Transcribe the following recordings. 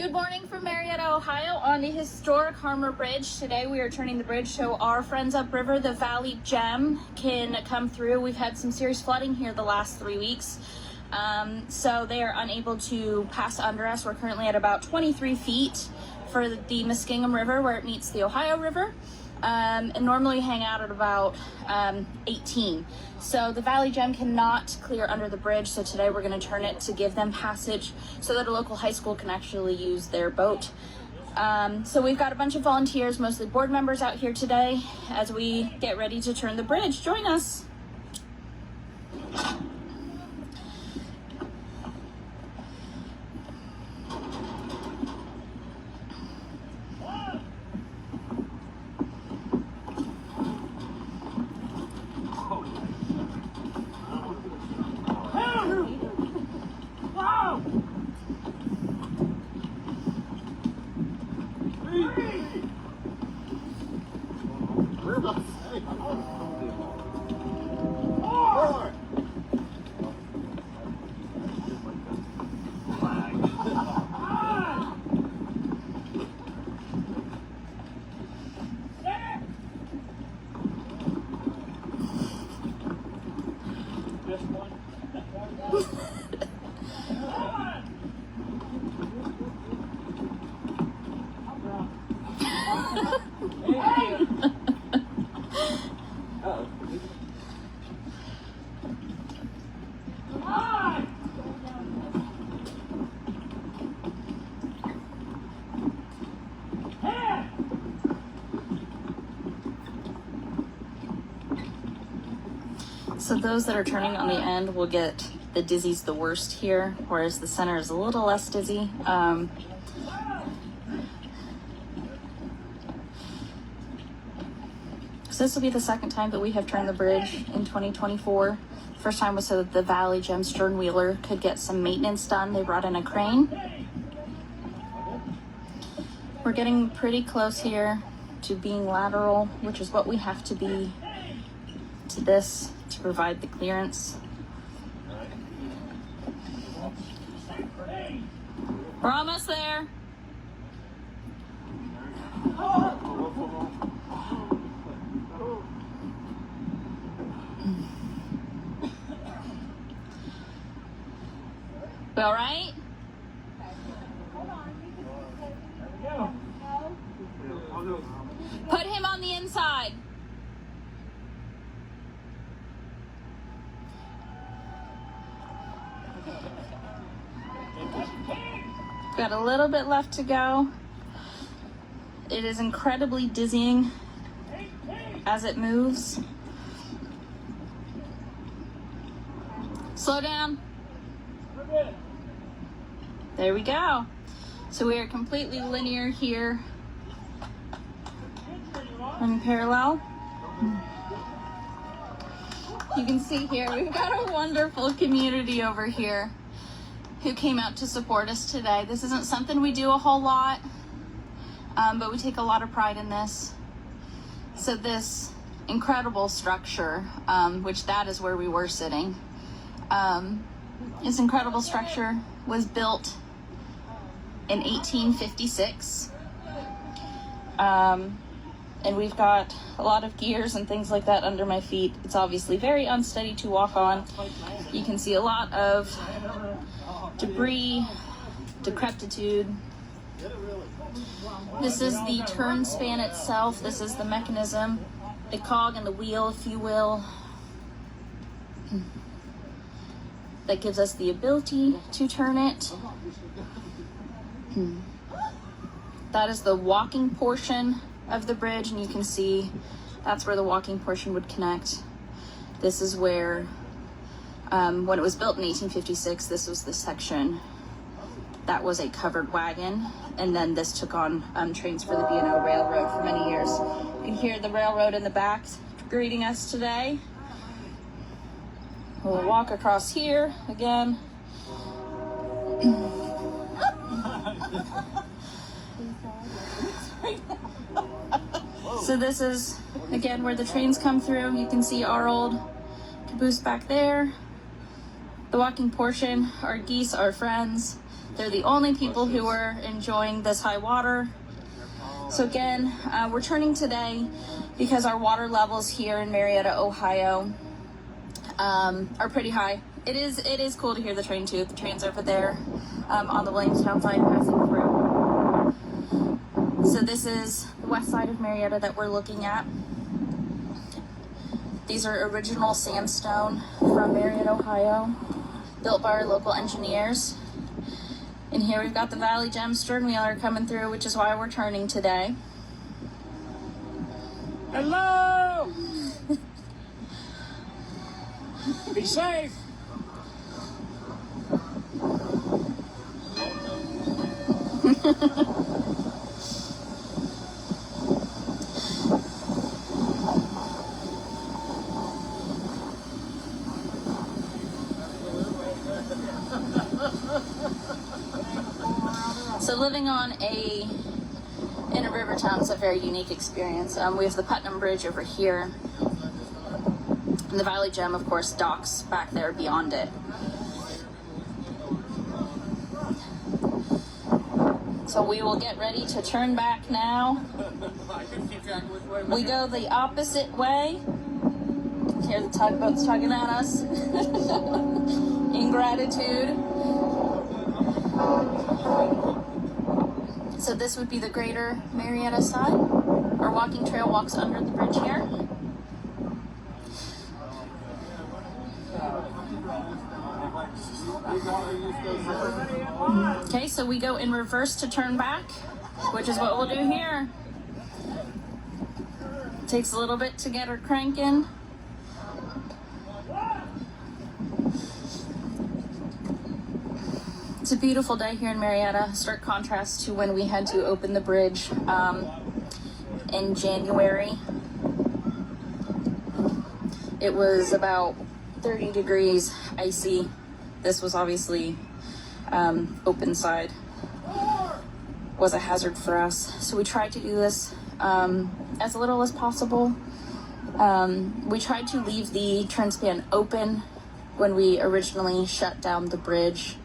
Good morning from Marietta, Ohio on the historic Harmar Bridge. Today we are turning the bridge so our friends upriver, the Valley Gem, can come through. We've had some serious flooding here the last 3 weeks, so they are unable to pass under us. We're currently at about 23 feet for the Muskingum River where it meets the Ohio River, and normally hang out at about 18. So the Valley Gem cannot clear under the bridge, so today we're going to turn it to give them passage so that a local high school can actually use their boat. So we've got a bunch of volunteers, mostly board members, out here today as we get ready to turn the bridge. Join us. So those that are turning on the end will get the dizzies the worst here, whereas the center is a little less dizzy. So this will be the second time that we have turned the bridge in 2024. First time was so that the Valley Gem sternwheeler could get some maintenance done. They brought in a crane. We're getting pretty close here to being lateral, which is what we have to be to this to provide the clearance. We're almost there. We all right? Put him on the inside. Got a little bit left to go. It is incredibly dizzying as it moves. Slow down. There we go. So we are completely linear here, running parallel. You can see here we've got a wonderful community over here who came out to support us today. This isn't something we do a whole lot, but we take a lot of pride in this. So this incredible structure, which that is where we were sitting, this incredible structure was built in 1856. And we've got a lot of gears and things like that under my feet. It's obviously very unsteady to walk on. You can see a lot of debris, decrepitude. This is the turn span itself. This is the mechanism, the cog and the wheel, if you will, that gives us the ability to turn it. That is the walking portion of the bridge, and you can see that's where the walking portion would connect. This is where, when it was built in 1856, this was the section that was a covered wagon, and then this took on trains for the B&O Railroad for many years. You can hear the railroad in the back greeting us today. We'll walk across here again. So this is, again, where the trains come through. You can see our old caboose back there. The walking portion, our geese, our friends. they're the only people who are enjoying this high water. So again, we're turning today because our water levels here in Marietta, Ohio, are pretty high. It is cool to hear the train too. The train's over there on the Williamstown side passing through. So this is the west side of Marietta that we're looking at. These are original sandstone from Marietta, Ohio, built by our local engineers. And here we've got the Valley Gem sternwheeler coming through, which is why we're turning today. Hello! Be safe! So living in a river town is a very unique experience. We have the Putnam Bridge over here, and the Valley Gem, of course, docks back there beyond it. So we will get ready to turn back now. We go the opposite way. Hear the tugboats tugging at us in gratitude. So this would be the greater Marietta side. Our walking trail walks under the bridge here. Okay, so we go in reverse to turn back, which is what we'll do here. Takes a little bit to get her cranking. It's a beautiful day here in Marietta. Stark contrast to when we had to open the bridge in January. It was about 30 degrees, icy. This was obviously open side. Was a hazard for us. So we tried to do this as little as possible. We tried to leave the turn span open when we originally shut down the bridge,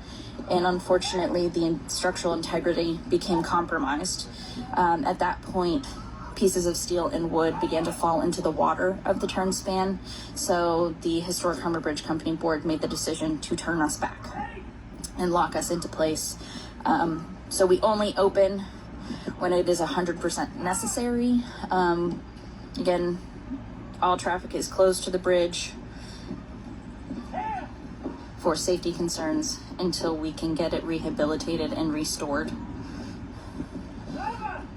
and unfortunately the structural integrity became compromised. At that point, pieces of steel and wood began to fall into the water of the turn span, so the Historic Harmar Bridge Company board made the decision to turn us back and lock us into place. So we only open when it is 100% necessary. Again, all traffic is closed to the bridge for safety concerns until we can get it rehabilitated and restored,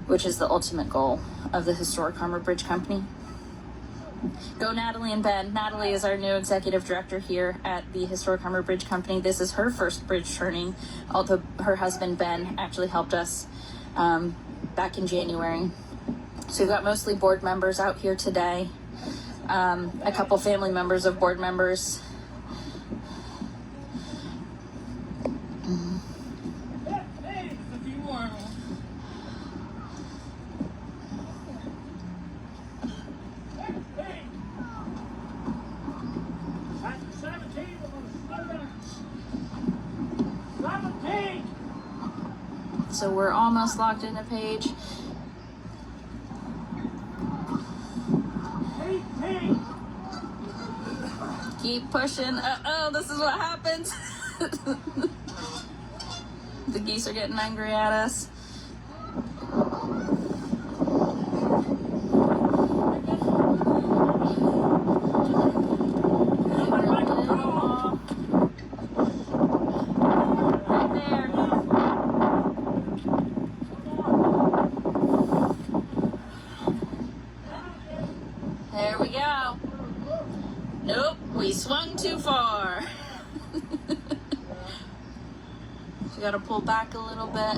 which is the ultimate goal of the Historic Harmar Bridge Company. Go Natalie and Ben. Natalie is our new executive director here at the Historic Harmar Bridge Company. This is her first bridge turning, although her husband Ben actually helped us back in January. So we've got mostly board members out here today, a couple family members of board members. So we're almost locked in a page. Keep pushing. Uh-oh, this is what happens. The geese are getting angry at us. There we go. Nope, we swung too far. You gotta pull back a little bit.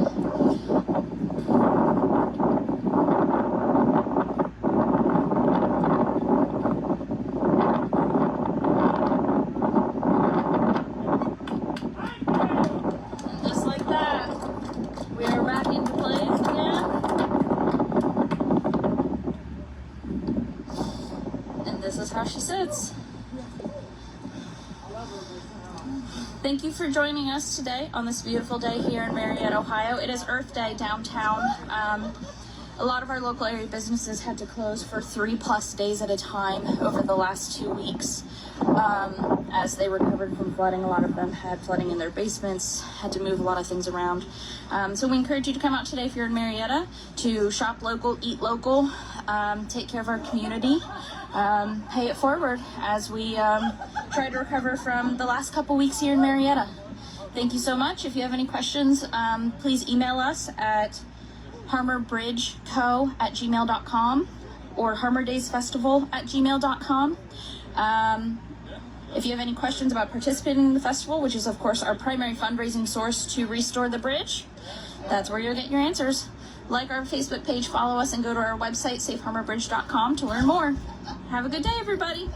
And just like that, we are back into place again. And this is how she sits. Thank you for joining us today on this beautiful day here in Marietta, Ohio. It is Earth Day downtown. A lot of our local area businesses had to close for 3+ days at a time over the last 2 weeks as they recovered from flooding. A lot of them had flooding in their basements, had to move a lot of things around. So we encourage you to come out today if you're in Marietta to shop local, eat local, take care of our community, pay it forward as we try to recover from the last couple weeks here in Marietta. Thank you so much. If you have any questions, please email us at harmarbridgeco@gmail.com or harmardaysfestival@gmail.com. If you have any questions about participating in the festival, which is of course our primary fundraising source to restore the bridge, that's where you'll get your answers. Like our Facebook page, follow us, and go to our website, safeharmarbridge.com, to learn more. Have a good day, everybody.